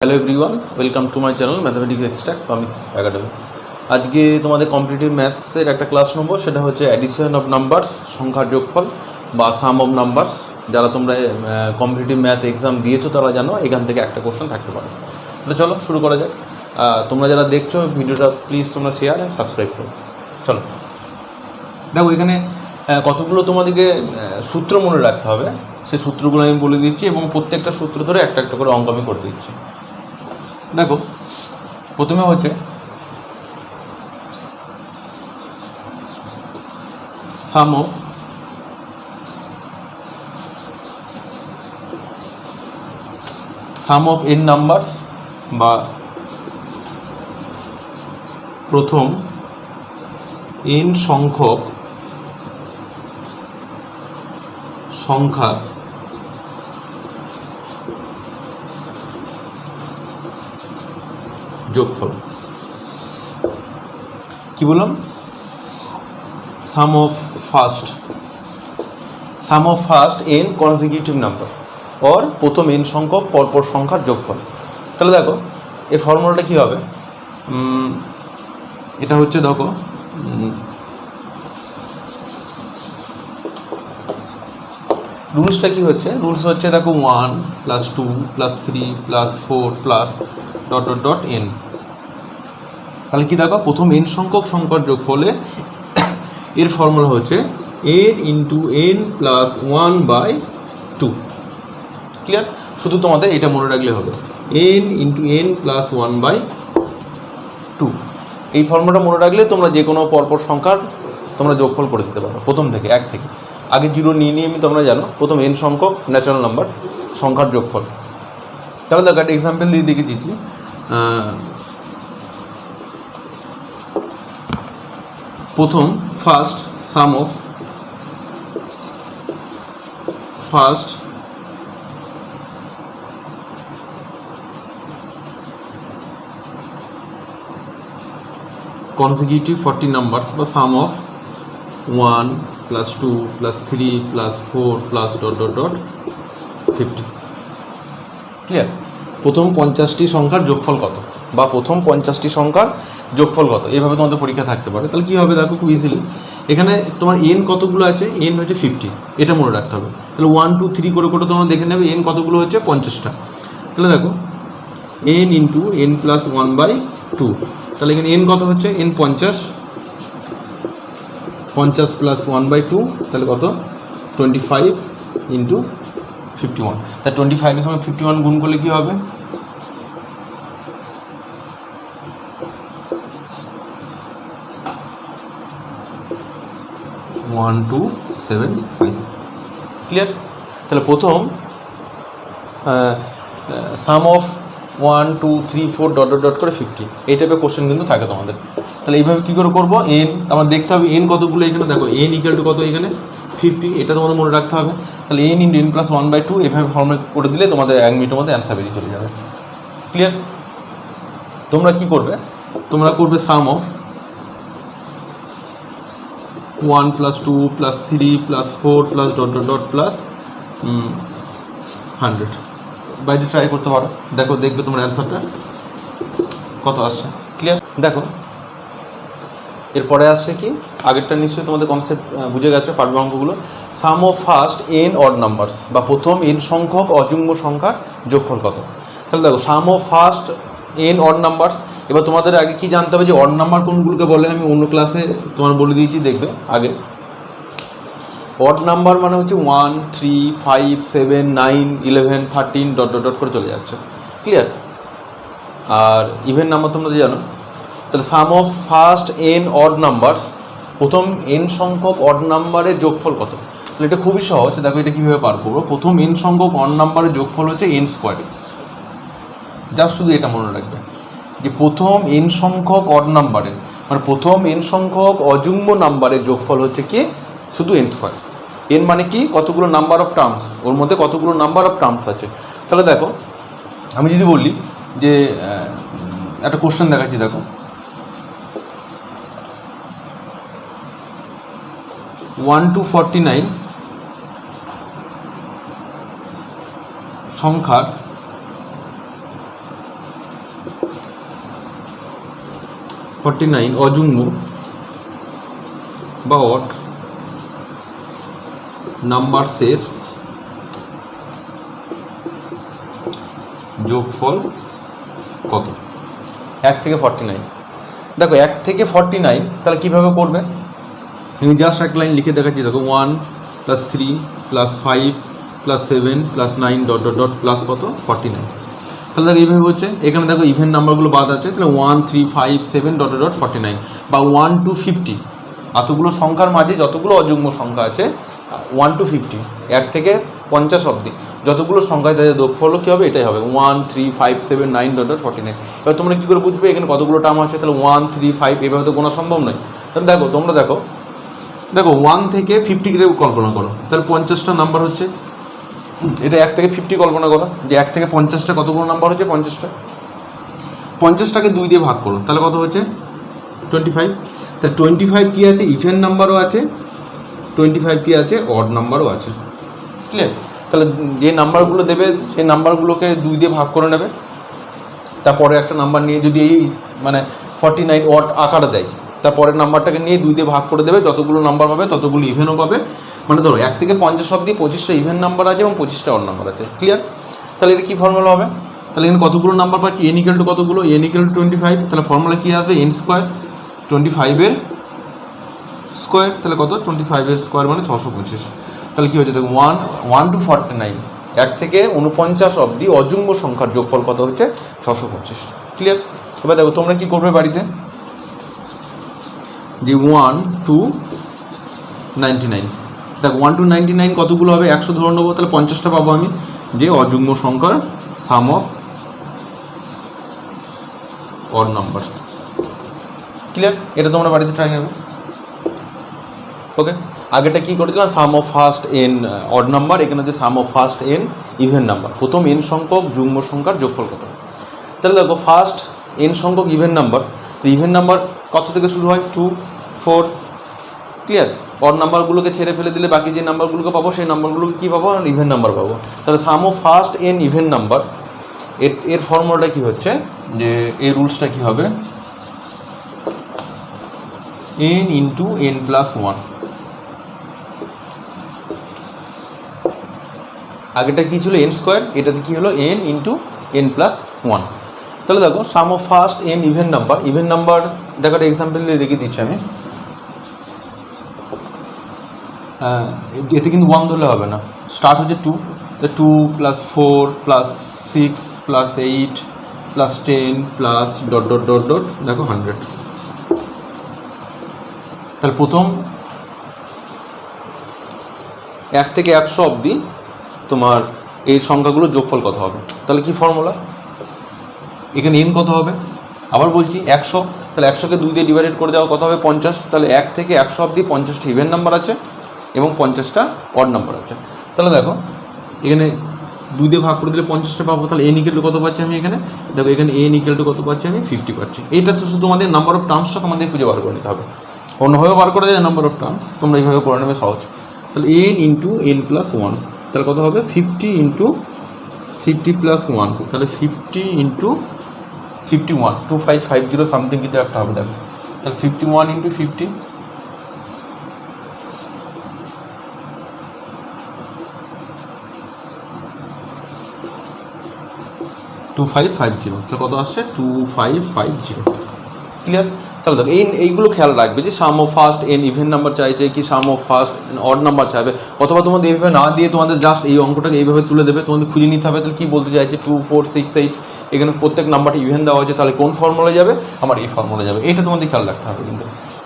Hello everyone, welcome to my channel mathematics extract সামিক্স academy. আজকে তোমাদের কম্পিটিটিভ ম্যাথসের একটা ক্লাস নেব, সেটা হচ্ছে অ্যাডিশন অফ নাম্বারস, সংখ্যার যোগফল বা সাম অফ নাম্বারস। যারা তোমরা কম্পিটিটিভ ম্যাথ এক্সাম দিয়েছো তারা জানো এখান থেকে একটা কোশ্চেন থাকতে পারে। তো চলো শুরু করা যাক। তোমরা যারা দেখছো ভিডিওটা প্লিজ তোমরা শেয়ার আর সাবস্ক্রাইব করো। চলো দেখো, এখানে কতগুলো তোমাদেরকে সূত্র মনে রাখতে হবে, সেই সূত্রগুলো আমি বলে দিচ্ছি এবং প্রত্যেকটা সূত্র ধরে একটা একটা করে অঙ্ক আমি করে দিচ্ছি। দেখো, প্রথমে হচ্ছে সাম অফ এন নাম্বারস বা প্রথম এন সংখ্যক সংখ্যার যোগফল। কি বললাম? Sum of first n consecutive number or প্রথম এন সংখ্যক পরপর সংখ্যার যোগফল। তাহলে দেখো এই ফর্মুলাটা কী হবে, এটা হচ্ছে দেখো রুলসটা কী হচ্ছে, রুলস হচ্ছে দেখো 1 + 2 + 3 + 4 প্লাস ... n। তাহলে কি দেখো, প্রথম এন সংখ্যক সংখ্যার যোগফলে এর ফর্মুলা হচ্ছে n × n + 1/2। ক্লিয়ার? শুধু তোমাদের এটা মনে রাখলে হবে, n × n + 1/2। এই ফর্মুলাটা মনে রাখলে তোমরা যে কোনো পরপর সংখ্যার তোমরা যোগফল করে দিতে পারো প্রথম থেকে, এক থেকে। আগে জিরো নিয়ে নিয়ে তোমরা জানো প্রথম এন সংখ্যক ন্যাচারাল নাম্বার সংখ্যার যোগফল। তাহলে দেখো একটা এক্সাম্পল দিয়ে দেখে দিচ্ছি। প্রথম সাম অফ ফার্স্ট consecutive 40 numbers বা সাম অফ 1 + 2 + 3 + 4 + ... 50। ক্লিয়ার? প্রথম 50টি সংখ্যার যোগফল কত বা প্রথম 50টি সংখ্যার যোগফল কত, এইভাবে তোমাদের পরীক্ষা থাকতে পারে। তাহলে কী হবে দেখো, খুব ইজিলি এখানে তোমার এন কতগুলো আছে, এন হচ্ছে 50, এটা মনে রাখতে হবে। তাহলে 1 2 3 করে করে তোমরা দেখে নেবে এন কতগুলো হচ্ছে, 50টা। তাহলে দেখো n × n + 1/2। তাহলে এখানে n কত হচ্ছে, n 50 + 1/2, তাহলে কত 25 × 51। তা 25 এর সঙ্গে 51 গুণ করলে কী হবে, 1275। ক্লিয়ার? তাহলে প্রথম সাম অফ 1 2 3 4 ... করে 50, এই টাইপের কোশ্চেন কিন্তু থাকে তোমাদের। তাহলে এইভাবে কী করে করবো, এন আমার দেখতে হবে এন কতগুলো। এখানে দেখো n = কত, এখানে 50, এটা তোমাদের মনে রাখতে হবে। তাহলে n × n + 1/2 এভাবে ফর্মুলা করে দিলে তোমাদের 1 মিনিটের মধ্যে অ্যান্সার বেরিয়ে চলে যাবে। ক্লিয়ার? তোমরা কি করবে, তোমরা করবে সাম অফ 1 + 2 + 3 + 4 + ... 100। বাইরে ট্রাই করতে পারো, দেখো দেখবে তোমার অ্যান্সারটা কত আসছে। ক্লিয়ার? দেখো এরপরে আসছে কি, আগেরটা নিশ্চয়ই তোমাদের কনসেপ্ট বুঝে গেছো, পারবে অঙ্কগুলো। Sum of first n odd numbers বা প্রথম এন সংখ্যক অযুগ্ম সংখ্যার যোগফল কত। তাহলে দেখো sum of first n odd numbers. এবার তোমাদের আগে কি জানতে হবে যে অড নাম্বার কোনগুলোকে বলে, আমি অন্য ক্লাসে তোমার বলে দিয়েছি, দেখবে আগে। অড নাম্বার মানে হচ্ছে 1 3 5 7 9 11 13 ... করে চলে যাচ্ছে। ক্লিয়ার? আর ইভেন নাম্বার তোমরা জানো। তাহলে sum of first n odd numbers, প্রথম এন সংখ্যক অড নাম্বারের যোগফল কত। তাহলে এটা খুবই সহজ, দেখো এটা কীভাবে পার করবো। প্রথম এন সংখ্যক অড নাম্বারের যোগফল হচ্ছে n²। জাস্ট শুধু এটা মনে রাখবে যে প্রথম এন সংখ্যক অড নাম্বারের, মানে প্রথম এন সংখ্যক অযুগ্ম নাম্বারের যোগফল হচ্ছে কি, শুধু n²। এন মানে কি, কতগুলো নাম্বার অফ টার্মস, ওর মধ্যে কতগুলো নাম্বার অফ টার্মস আছে। তাহলে দেখো আমি যদি বলি যে একটা কোশ্চেন দেখাচ্ছি, দেখো 1 to 49 সংখ্যার 49 অযুগ্ম বা অড নাম্বারসের যোগফল কত? 1 থেকে 49। দেখো 1 থেকে 49 তাহলে কীভাবে করবে, আমি জাস্ট এক লাইন লিখে দেখাচ্ছি। দেখো 1 + 3 + 5 + 7 + 9 ডট ডট ডট প্লাস কত 49। তাহলে দেখো এইভাবে হচ্ছে, এখানে দেখো ইভেন নাম্বারগুলো বাদ আছে, তাহলে 1 3 5 7 ডট ডট 49 বা 1 to 50 এতগুলো সংখ্যার মাঝে যতগুলো অযুগ্ম সংখ্যা আছে 1 to 50 1 থেকে 50 অবধি যতগুলো সংখ্যা তাদের যোগফল কী হবে, এটাই হবে 1 3 5 7 9 ডট ডট 49। এবার তোমরা কী করে বুঝবে এখানে কতগুলো টার্ম আছে? তাহলে 1 3 5 এভাবে তো গোনা সম্ভব নয়। তাহলে দেখো তোমরা দেখো 1 থেকে 50 করে কল্পনা করো, তাহলে 50টা নাম্বার হচ্ছে, এটা 1 থেকে 50 কল্পনা করো যে 1 থেকে 50টা কতগুলো নাম্বার হচ্ছে 50টা, 50টাকে 2 দিয়ে ভাগ করো তাহলে কত হচ্ছে 25। তাহলে 25 কী আছে, ইভেন নাম্বারও আছে, 25 কী আছে, অড নাম্বারও আছে। ক্লিয়ার? তাহলে যে নাম্বারগুলো দেবে সেই নাম্বারগুলোকে 2 দিয়ে ভাগ করে নেবে, তারপরে একটা নাম্বার নিয়ে যদি এই মানে 49 অড আকারে দেয় তারপরের নাম্বারটাকে নিয়ে 2 দিয়ে ভাগ করে দেবে, যতগুলো নাম্বার পাবে ততগুলো ইভেনও পাবে। মানে ধরো 1 থেকে 50 অবধি 25টা ইভেন নাম্বার আছে এবং 25টা অড নাম্বার আছে। ক্লিয়ার? তাহলে এটা কী ফর্মুলা হবে, তাহলে এখানে কতগুলো নাম্বার পাচ্ছি, n = কতগুলো, n = 25। তাহলে ফর্মুলা কী আসবে, n স্কোয়ার 25-এর স্কোয়ার, তাহলে কত 25-এর স্কোয়ার মানে 625। তাহলে কী হচ্ছে দেখো 1 to 49 1 থেকে 49 অবধি অযুগ্ম সংখ্যার যোগফল কত হচ্ছে 625। ক্লিয়ার? এবার দেখো তোমরা কী করবে বাড়িতে, যে 1 to 99, দেখো 1 to 99 কতগুলো হবে, 100 ধরে নেবো, তাহলে 50টা পাবো আমি, যে অযুগ্ম সংখ্যার sum of odd number. Clear? এটা তোমরা বাড়িতে ট্রাই নেবে। ওকে, আগেটা কী করেছিলাম, sum of first n odd number, এখানে হচ্ছে sum of first n even number, প্রথম এন সংখ্যক যুগ্ম সংখ্যার যোগফল কত। তাহলে দেখো ফার্স্ট এন সংখ্যক ইভেন নাম্বার, তো ইভেন নাম্বার কত থেকে শুরু হয়, 2 4। ক্লিয়ার? অড নাম্বারগুলোকে ছেড়ে ফেলে দিলে বাকি যে নাম্বারগুলোকে পাবো সেই নাম্বারগুলোকে কী পাবো, ইভেন নাম্বার পাবো। তাহলে sum of first n even number, এর ফর্মুলাটা কী হচ্ছে, যে এই রুলসটা কী হবে, n × n + 1। আগেটা কী ছিল, n স্কোয়ার, এটাতে কী হলো n × n + 1। তাহলে দেখো sum of first n even number দেখো একটা এক্সাম্পল দিয়ে দেখিয়ে দিচ্ছি আমি। এতে কিন্তু 1 ধরলে হবে না, স্টার্ট হচ্ছে 2, 2 + 4 + 6 + 8 + 10 plus dot dot dot dot দেখো 100। তাহলে প্রথম 1 থেকে 100 অবধি তোমার এই সংখ্যাগুলোর যোগফল কত হবে, তাহলে কি ফর্মুলা, এখানে n কত হবে, আবার বলছি 100, তাহলে 100কে 2 দিয়ে ডিভাইডেড করে দেওয়া কত হবে 50। তাহলে 1 থেকে 100 অবধি 50টা ইভেন নাম্বার আছে এবং 50টা অড নাম্বার আছে। তাহলে দেখো এখানে 2 দিয়ে ভাগ করে দিলে 50টা পাবো, তাহলে n = কত পাচ্ছি আমি এখানে, দেখো এখানে n = কত পাচ্ছি আমি 50 পাচ্ছি। এইটা তো শুধু তোমাদের নাম্বার অফ টার্মসটা তোমাদের খুঁজে বার করে নিতে হবে, অন্যভাবে বার করা যায় নাম্বার অফ টার্মস, তোমরা এইভাবে করে নেবে সহজ। তাহলে n × n + 1, তাহলে কত হবে 50 × 50 + 1, তাহলে 50 × 51 2550 সামথিং কিছু একটা হবে। দেখো তাহলে 51 × 50 2550, তো কত আসছে 2550। ক্লিয়ার? তাহলে দেখো এইগুলো খেয়াল রাখবে যে sum of first n even number চাইছে কি sum of first odd number চাইবে, অথবা তোমাদের এইভাবে না দিয়ে তোমাদের জাস্ট এই অঙ্কটাকে এইভাবে তুলে দেবে, তোমাদের খুঁজে নিতে হবে তাহলে কী বলতে চাইছে 2 4 6 8, এখানে প্রত্যেক নাম্বারটি ইভেন দেওয়া হয়েছে, তাহলে কোন ফর্মুলা যাবে, আমার এই ফর্মুলা যাবে, এটা তোমাদের খেয়াল রাখতে হবে কিন্তু।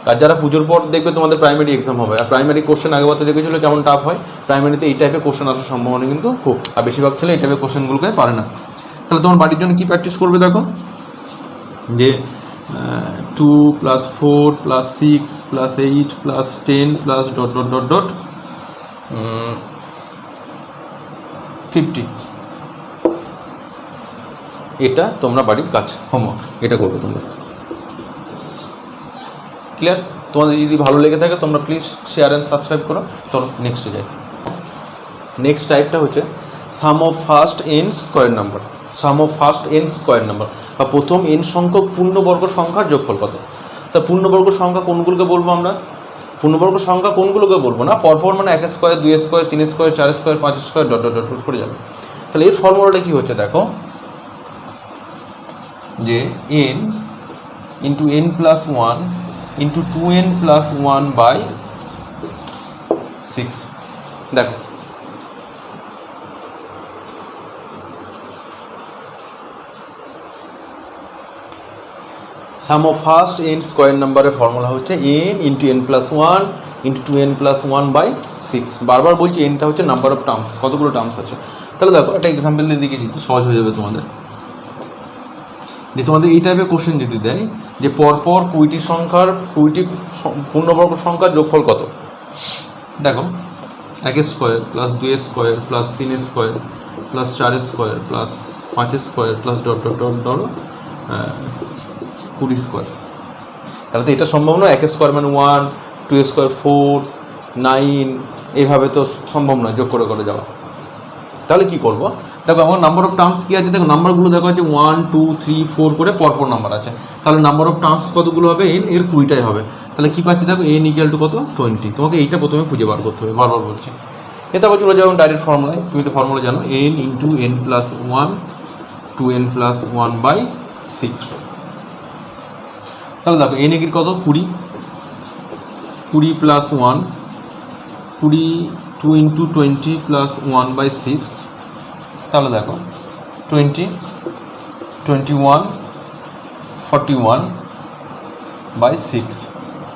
আর যারা পুজোর পর দেখবে তোমাদের প্রাইমারি এক্সাম হবে, আর প্রাইমারি কোশ্চেন আগেবারে দেখেছিলো কেমন টাফ হয়, প্রাইমারিতে এই টাইপের কোশ্চেন আসার সম্ভাবনা কিন্তু খুব, আর বেশিরভাগ ছেলে এই টাইপের কোশ্চেনগুলোকে পারে না। তাহলে তোমার বাড়ির জন্য কী প্র্যাকটিস করবে, দেখো যে 2 + 4 + 6 + 8 + 10 plus dot dot dot dot 50, এটা তোমরা বাড়ির কাজ হোমওয়ার্ক, এটা করবে তোমরা। ক্লিয়ার? তোমাদের যদি ভালো লেগে থাকে তোমরা প্লিজ শেয়ার অ্যান্ড সাবস্ক্রাইব করো। চলো নেক্সটে যাই। নেক্সট টাইপটা হচ্ছে sum of first n square number, sum of first n square number বা প্রথম এন সংখ্যক পূর্ণবর্গ সংখ্যার যোগফল কত। তা পূর্ণবর্গ সংখ্যা কোনগুলোকে বলবো আমরা? পূর্ণবর্গ সংখ্যা কোনগুলোকে বলবো না, পরপর মানে 1 square 2 square 3 square 4 square 5 square dot dot dot করে যাবে। তাহলে এর ফর্মুলাটা কী হচ্ছে দেখো, যে n into n plus 1 into 2n plus 1 by 6। দেখো sum of first n square নাম্বারের ফর্মুলা হচ্ছে n into n plus 1 into 2n plus 1 by 6। বারবার বলছি nটা হচ্ছে নাম্বার অফ টার্মস, কতগুলো টার্মস আছে। তাহলে দেখো একটা এক্সাম্পল দিয়ে দিকে দিচ্ছি, সহজ হয়ে যাবে তোমাদের। যে তোমাদের এই টাইপের কোশ্চেন যদি দেয় যে পরপর 20টি সংখ্যার 20টি পূর্ণবর্গ সংখ্যার যোগফল কত। দেখো 1 square plus 2 square plus 3 square plus 4 square plus 5 square plus dot dot dot dot 20 square. তাহলে তো এটা সম্ভব নয়, 1 স্কোয়ার মানে 1, 2 স্কোয়ার 4, 9, এইভাবে তো সম্ভব নয় যোগ করে করে যাওয়া। তাহলে কি করব, দেখো আমার নাম্বার অফ টার্মস কী আছে, দেখো নাম্বারগুলো দেখো আছে 1 2 3 4 করে পরপর নাম্বার আছে। তাহলে নাম্বার অফ টার্মস কতগুলো হবে, n এর 20টাই হবে। তাহলে কী পাচ্ছি দেখো n ইকুয়াল টু কত 20। তোমাকে এইটা প্রথমে খুঁজে বার করতে হবে, বারবার বলছি। এ তারপর চলে যাবো ডাইরেক্ট ফর্মুলায়, তুমি তো ফর্মুলা জানো, n into n plus 1 2n plus 1 by 6। তাহলে দেখো n এর কত 20, 20 প্লাস 1 20 2 ইন্টু 20 প্লাস 1 বাই 6। তাহলে দেখো 20 21 41 বাই 6,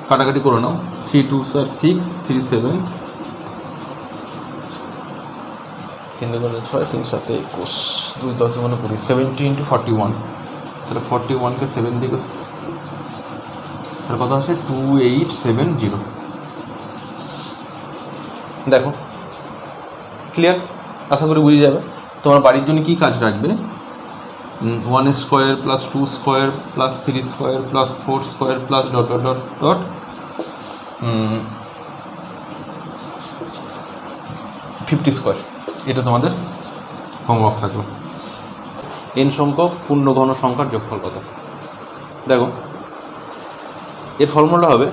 কাটাকাটি করে নাও, 3 2 6 3 7 3 2 6 3 7 21 2 10 20 70 ইন্টু 41। তাহলে 41কে 7 দিকে তাহলে কত আছে 2870। দেখো ক্লিয়ার, আশা করি বুঝে যাবে। তোমার বাড়ির জন্য কী কাজ রাখবে, 1 square plus 2 square plus 3 square plus 4 square plus dot dot dot dot 50 square. এটা তোমাদের হোমওয়ার্ক থাকলো। n সংখ্যক পূর্ণ ঘন সংখ্যার যোগফল কত। দেখো এর ফর্মুলা হবে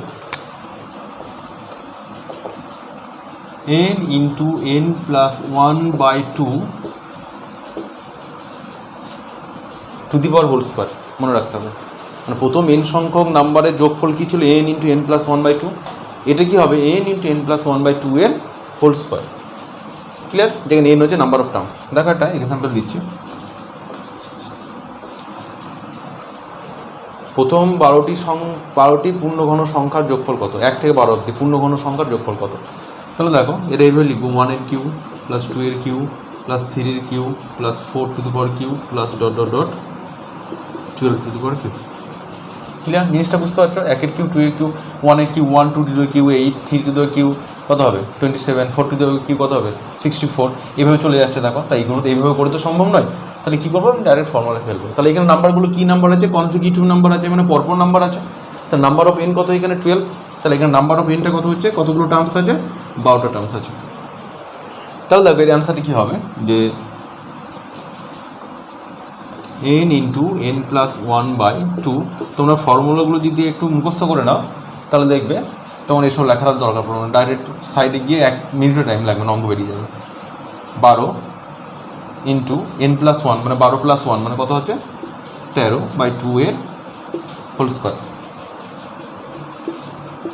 n into n plus 1 by 2 to the power whole square. মনে রাখতে হবে, মানে প্রথম n সংখ্যক নাম্বারের যোগফল কী ছিল, n into n plus 1 by 2। এটা কী হবে n into n plus 1 by 2 এর হোল স্কোয়ার। ক্লিয়ার, যেখানে n হচ্ছে নাম্বার অফ টার্মস। দেখো একটা এক্সাম্পল দিচ্ছি, প্রথম 12টি পূর্ণঘন সংখ্যার যোগফল কত, 1 থেকে 12 অবধি পূর্ণঘন সংখ্যার যোগফল কত। তাহলে দেখো এটা এইভাবে লিখবো, 1 এর কিউ প্লাস 2 এর কিউ প্লাস 3 এর cube plus 4 to the power cube plus dot dot dot 12 to the power cube. Clear, জিনিসটা বুঝতে পারছো। 1 এর কিউ 2 এর কিউ 1 এর cube 1 2 to the cube 8 3 to the cube কত হবে 27 4 টু দি কিউ কত হবে 64, এইভাবে চলে যাচ্ছে। দেখো তাই এগুলো তো এইভাবে করে তো সম্ভব নয়। তাহলে কী করবো, আমি ডাইরেক্ট ফর্মুলা ফেলবো। তাহলে এখানে নাম্বারগুলো কী নাম্বার আছে, কনসিকিউটিভ নাম্বার আছে, মানে পরপর নাম্বার আছে। তা নাম্বার অফ n কত, এখানে 12। তাহলে এখানে নাম্বার অফ nটা কত হচ্ছে, কতগুলো টার্মস আছে, 12টা টার্মস আছে। তাহলে দেখো এর অ্যান্সারটি কী হবে, যে n into n plus 1 by 2। তোমরা ফর্মুলাগুলো যদি একটু মুখস্থ করে নাও তাহলে দেখবে তোমার এসব লেখার দরকার পড়বে না, ডাইরেক্ট সাইডে গিয়ে 1 মিনিটও টাইম লাগবে না, অঙ্ক বেরিয়ে যাবে। 12 ইন্টু n প্লাস 1 মানে 12 প্লাস 1 মানে কত হচ্ছে 13 বাই 2 এর হোল স্কোয়ার।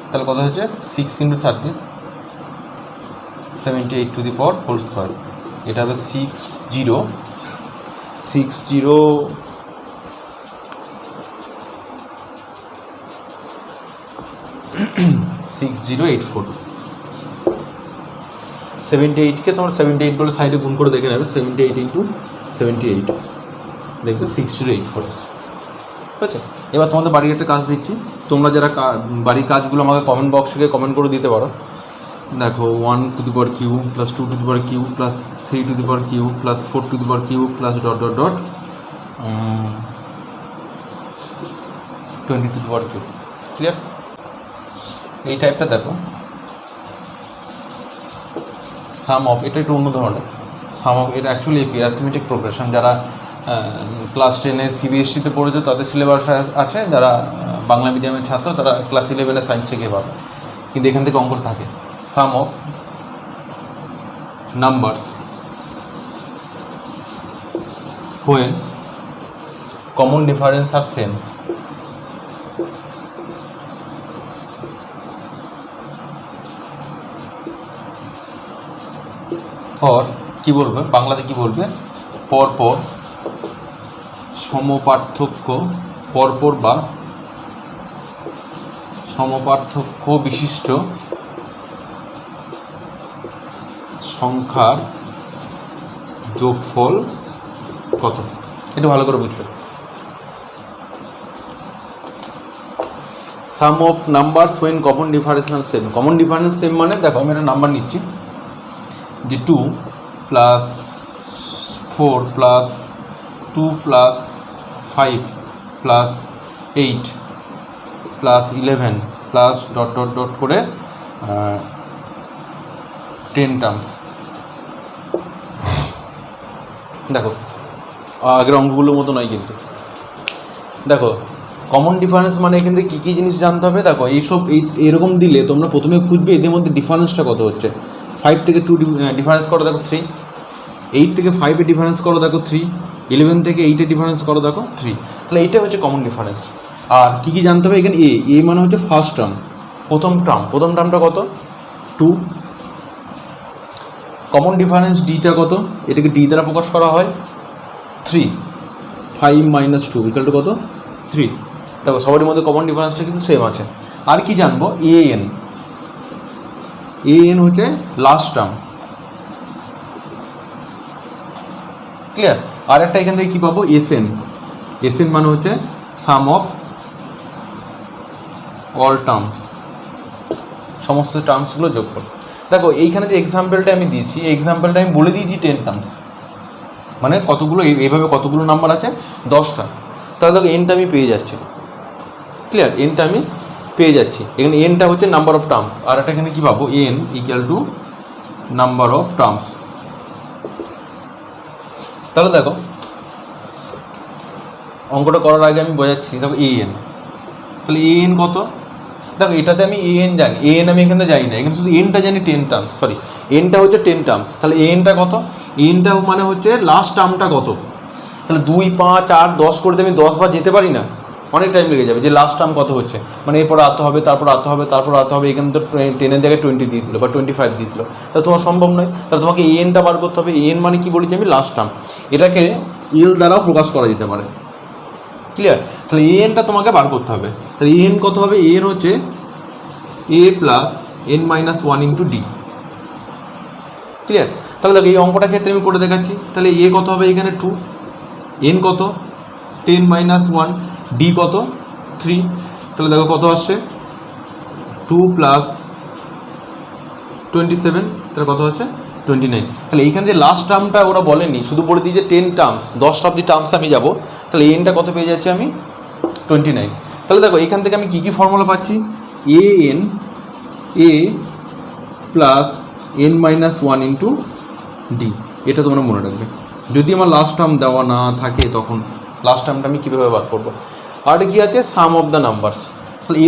তাহলে কত হচ্ছে 6 into 30 78 to the power whole square. এটা হবে 60 6084। 78কে তোমার 78 বলে সাইডে গুণ করে দেখে নেবে, 78 ইন্টু 78 দেখবে 6084। ঠিক আছে, এবার তোমাদের বাড়ির একটা কাজ দিচ্ছি, তোমরা যারা বাড়ির কাজগুলো আমাকে কমেন্ট বক্স থেকে কমেন্ট করে দিতে পারো। দেখো 1 to the power cube plus 2 to the power cube plus 3 to the power cube plus 4 to the power cube plus dot dot dot 20 to the power cube. Clear, এই টাইপটা দেখো sum of, এটা একটু অন্য ধরনের সাম অফ। এটা actually arithmetic progression, যারা class 10-এর সিবিএসসিতে পড়েছে তাদের সিলেবাস আছে, যারা বাংলা মিডিয়ামের ছাত্র তারা ক্লাস 11-এর সায়েন্স থেকে পাবে, কিন্তু এখান থেকে অঙ্ক থাকে। Sum of numbers when common difference are same, or কি বলবে বাংলাতে কি বলবে, পরপর সমপার্থক্য, পরপর বা সমপার্থক্য বিশিষ্ট সংখ্যার যোগফল কত, এটা ভালো করে বুঝবে। Sum of numbers when common difference are same. Common difference same মানে দেখো আমি একটা নাম্বার নিচ্ছি যে 2 plus 4 plus 2 plus 5 plus 8 plus 11 plus dot dot dot করে 10 টার্মস। দেখো আগের অঙ্কগুলোর মতো নয়, কিন্তু দেখো কমন ডিফারেন্স মানে এখান থেকে কী কী জিনিস জানতে হবে। দেখো এইসব এরকম দিলে তোমরা প্রথমে খুঁজবে এদের মধ্যে ডিফারেন্সটা কত হচ্ছে। 5 থেকে 2 ডিফারেন্স করো, দেখো 3। 8 থেকে 5 ডিফারেন্স করো, দেখো 3। 11 থেকে 8 ডিফারেন্স করো, দেখো 3। তাহলে এইটা হচ্ছে কমন ডিফারেন্স। আর কী কী জানতে হবে এখানে, এ মানে হচ্ছে ফার্স্ট টার্ম, প্রথম টার্মটা কত, 2। কমন ডিফারেন্স ডিটা কত, এটাকে ডি দ্বারা প্রকাশ করা হয় 3। 5 - 2 = কত, 3। দেখো সবারই মধ্যে কমন ডিফারেন্সটা কিন্তু সেম আছে। আর কি জানবো, এন হচ্ছে লাস্ট টার্ম, ক্লিয়ার। আর একটা এখান থেকে কী পাবো, এসএন মানে হচ্ছে সাম অফ অল টার্মস, সমস্ত টার্মসগুলো যোগ করো। দেখো এইখানে যে এক্সাম্পলটা আমি দিয়েছি, এই এক্সাম্পলটা আমি বলে দিয়েছি 10 টার্মস, মানে কতগুলো এইভাবে কতগুলো নাম্বার আছে, 10টা। তাহলে দেখো এনটা আমি পেয়ে যাচ্ছি, ক্লিয়ার, এনটা আমি পেয়ে যাচ্ছি। এখানে এনটা হচ্ছে নাম্বার অফ টার্মস, আর একটা এখানে কী পাবো, এন = নাম্বার অফ টার্মস। তাহলে দেখো অঙ্কটা করার আগে আমি বোঝাচ্ছি। দেখো এন, তাহলে এন কত, দেখো এটাতে আমি এন জানি, এন আমি এখানে জানি না, এখানে শুধু এনটা জানি 10 টার্মস, সরি এনটা হচ্ছে 10 টার্মস। তাহলে এনটা কত, এনটা মানে হচ্ছে লাস্ট টার্মটা কত। তাহলে 2, 5, 8, 10 করতে আমি 10 বার যেতে পারি না, অনেক টাইম লেগে যাবে, যে লাস্ট টার্ম কত হচ্ছে, মানে এরপর আতে হবে, তারপর আতে হবে, তারপর আতে হবে। এখানে তো 10-এর জায়গায় 20 দিয়ে দিল বা 25 দিয়ে দিল, তাহলে তোমার সম্ভব নয়। তাহলে তোমাকে এনটা বার করতে হবে। এন মানে কি বলেছি আমি, লাস্ট টার্ম। এটাকে এল দ্বারাও প্রকাশ করা যেতে পারে, ক্লিয়ার। তাহলে এনটা তোমাকে বার করতে হবে। তাহলে এন কত হবে, এন হচ্ছে a + n - 1 × d, ক্লিয়ার। তাহলে দেখো এই অঙ্কটার ক্ষেত্রে আমি করে দেখাচ্ছি। তাহলে এ কত হবে এখানে 2, এন কত 10 - 1, ডি কত 3। তাহলে দেখো কত আসছে, 2 + 27, তাহলে কত হচ্ছে 29। তাহলে এইখানে যে লাস্ট টার্মটা ওরা বলেনি, শুধু বলে দিই যে 10 টার্মস, 10টা অব্দি টার্মস আমি যাবো। তাহলে এনটা কত পেয়ে যাচ্ছি আমি, 29। তাহলে দেখো এখান থেকে আমি কী কী ফর্মুলা পাচ্ছি, an a + n - 1 × d, এটা তোমরা মনে রাখবে। যদি আমার লাস্ট টার্ম দেওয়া না থাকে তখন লাস্ট টার্মটা আমি কীভাবে বার করবো। আর কি আছে, সাম অফ দ্য নাম্বারস। তাহলে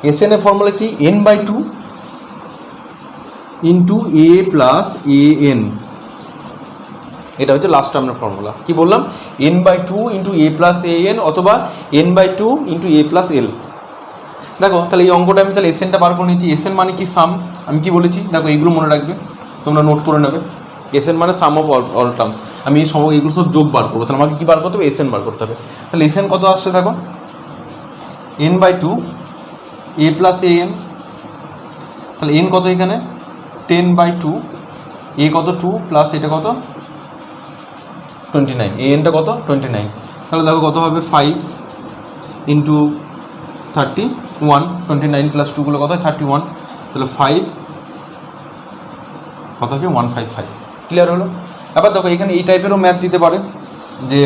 এসএন এর ফর্মুলা কি, n/2 × a + an, এটা হচ্ছে লাস্ট টার্মের ফর্মুলা। কি বললাম, n/2 × a + an অথবা n/2 × a + l। দেখো তাহলে এই অঙ্কটা আমি তাহলে এসএনটা বার করে নিচ্ছি। এসএন মানে কি, সাম। আমি কি বলেছি, দেখো এইগুলো মনে রাখবে, তোমরা নোট করে নেবে। এসএন মানে সাম অফ অল টার্মস। আমি এই এগুলো সব যোগ বার করবো, তাহলে আমাকে কী বার করতে হবে, এসএন বার করতে হবে। তাহলে এসএন কত আসছে, দেখো n/2 a + an, তাহলে n কত এখানে 10/2, a কত 2 প্লাস এটা কত 29, anটা কত 29। তাহলে দেখো কত হবে 5 × 31, 29 + 2 গুলো কত 31। তাহলে 5 কত হবে 155, ক্লিয়ার হলো। এবার দেখো এখানে এই টাইপেরও ম্যাথ দিতে পারে, যে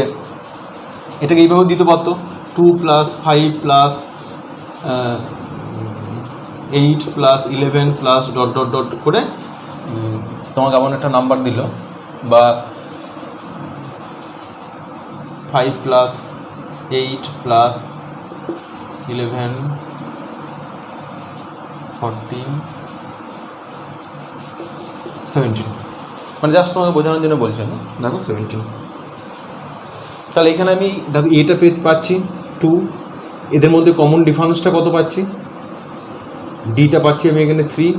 এটাকে এইভাবেও দিতে পারতো, 2 + 5 + 8 + 11 + ডট ডট ডট করে তোমাকে এমন একটা নাম্বার দিল, বা 5 প্লাস 8 প্লাস 11 14 17, মানে জাস্ট তোমাকে বোঝানোর জন্য বলছি আমি। দেখো 17, তাহলে এখানে আমি দেখো এটা পাচ্ছি 2, এদের মধ্যে কমন ডিফারেন্সটা কত পাচ্ছি, ডিটা পাচ্ছি আমি এখানে 3,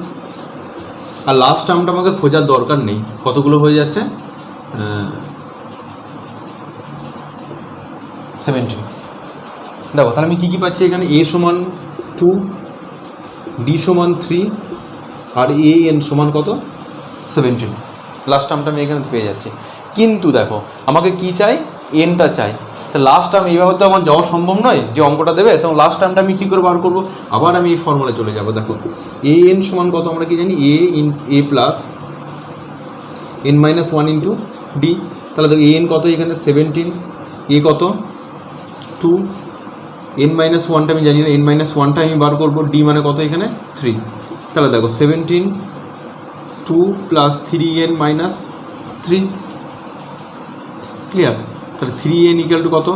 আর লাস্ট টার্মটা আমাকে খোঁজার দরকার নেই, কতগুলো হয়ে যাচ্ছে 17। দেখো তাহলে আমি কী কী পাচ্ছি এখানে, এ সমান 2, ডি সমান 3, আর এ এন সমান কত 17, লাস্ট টার্মটা আমি এখানে পেয়ে যাচ্ছি। কিন্তু দেখো আমাকে কি চাই, এনটা চাই, তো লাস্ট টার্ম এইভাবে তো আমার যাওয়া সম্ভব নয়, যে অঙ্কটা দেবে তখন লাস্ট টার্মটা আমি কী করে বার করবো, আবার আমি এই ফর্মুলায় চলে যাবো। দেখো এ এন সমান কত আমরা কি জানি, a plus n minus 1 into d, তাহলে দেখো এ এন কত এখানে 17, এ কত 2, এন মাইনাস 1টা আমি জানি না, এন মাইনাস 1টা আমি বার করবো, ডি মানে কত এখানে 3, তাহলে দেখো 17 2 প্লাস 3n মাইনাস 3, ক্লিয়ার। তাহলে 3n ইকুয়াল টু কত,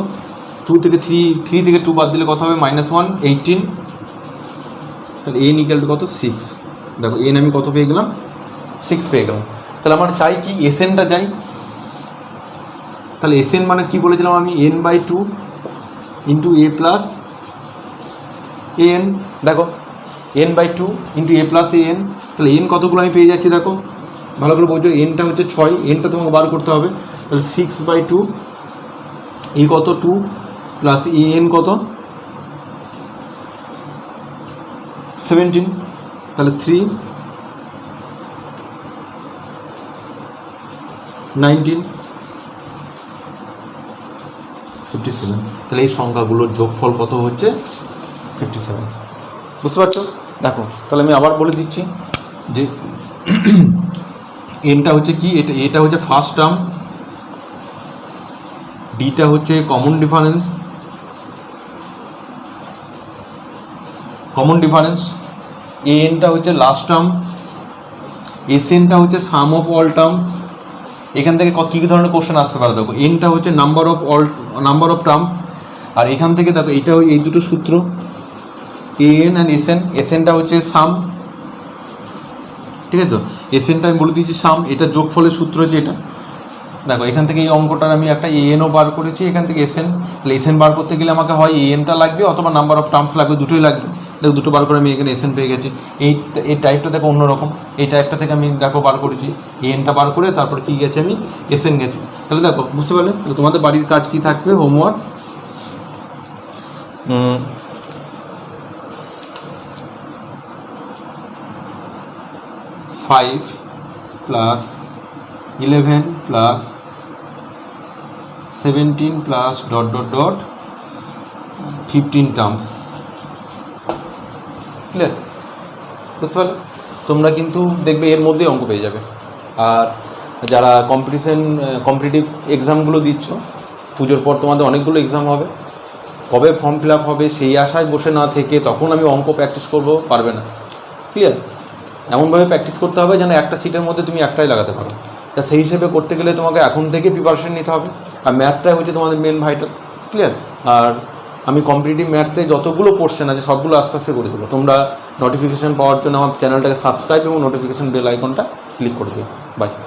2 থেকে 3 থেকে 2 বাদ দিলে কত হবে -1 18, তাহলে n ইকুয়াল টু কত 6, দেখো n আমি কত পেয়ে গেলাম 6 পেয়ে গেলাম। তাহলে আমার চাই কি, এসএনটা চাই, তাহলে এসএন মানে কি বলেছিলাম আমি, n/2 ইন্টু এ প্লাস এন, দেখো n/2 ইন্টু এ প্লাস এন, তাহলে এন কতগুলো আমি পেয়ে যাচ্ছি, দেখো ভালো করে বোঝো, এনটা হচ্ছে 6, এনটা তোমাকে বার করতে হবে, তাহলে 6/2, এ কত 2 প্লাস এ এন কত 17, তাহলে 3 19 57, তাহলে এই সংখ্যাগুলোর যোগফল কত হচ্ছে 57, বুঝতে পারছো। দেখো তাহলে আমি আবার বলে দিচ্ছি যে এনটা হচ্ছে কি, এটা হচ্ছে ফার্স্ট টার্ম, ডিটা হচ্ছে কমন ডিফারেন্স, এ এনটা হচ্ছে লাস্ট টার্ম, এস এনটা হচ্ছে সাম অফ অল টার্মস। এখান থেকে কী কী ধরনের কোশ্চেন আসতে পারে, দেখো এনটা হচ্ছে নাম্বার অফ টার্মস, আর এখান থেকে দেখো এটা এই দুটো সূত্র, এ এন অ্যান্ড এস এনটা হচ্ছে সাম, ঠিক আছে, তো এস এনটা আমি বলে দিয়েছি সাম, এটা যোগফলের সূত্র হচ্ছে এটা। দেখো এখান থেকে এই অঙ্কটার আমি একটা এ এনও বার করেছি, এখান থেকে এস এন, তাহলে এস এন বার করতে গেলে আমাকে হয় এ এনটা লাগবে অথবা নাম্বার অফ টার্মস লাগবে, দুটোই লাগবে। দেখো দুটো বার করে আমি এখানে এস এন পেয়ে গেছি। এই টাইপটা দেখো অন্যরকম, এই টাইপটা থেকে আমি দেখো বার করেছি এ এনটা বার করে, তারপর কী গেছে আমি এস এন গেছি। তাহলে দেখো বুঝতে পারলে, তোমাদের বাড়ির কাজ কি থাকবে, homework 5 plus 11 plus 17 plus ... 15 terms, clear, বুঝতে পারলে। তোমরা কিন্তু দেখবে এর মধ্যেই অঙ্ক পেয়ে যাবে। আর যারা কম্পিটিটিভ এক্সামগুলো দিচ্ছ, পুজোর পর তোমাদের অনেকগুলো এক্সাম হবে, কবে ফর্ম ফিল আপ হবে সেই আশায় বসে না থেকে তখন আমি অঙ্ক প্র্যাকটিস করবো, পারবে না, ক্লিয়ার। এমনভাবে প্র্যাকটিস করতে হবে যেন একটা সিটের মধ্যে তুমি একটাই লাগাতে পারো। তা সেই হিসেবে করতে গেলে তোমাকে এখন থেকে প্রিপারেশন নিতে হবে, আর ম্যাথটাই হচ্ছে তোমাদের মেন ভাইটাল, ক্লিয়ার। আর আমি কম্পিটিটিভ ম্যাথে যতগুলো পোর্শন আছে সবগুলো আস্তে আস্তে করে দেবো। তোমরা নোটিফিকেশান পাওয়ার জন্য আমার চ্যানেলটাকে সাবস্ক্রাইব এবং নোটিফিকেশান বেল আইকনটা ক্লিক করে দেবে। বাই।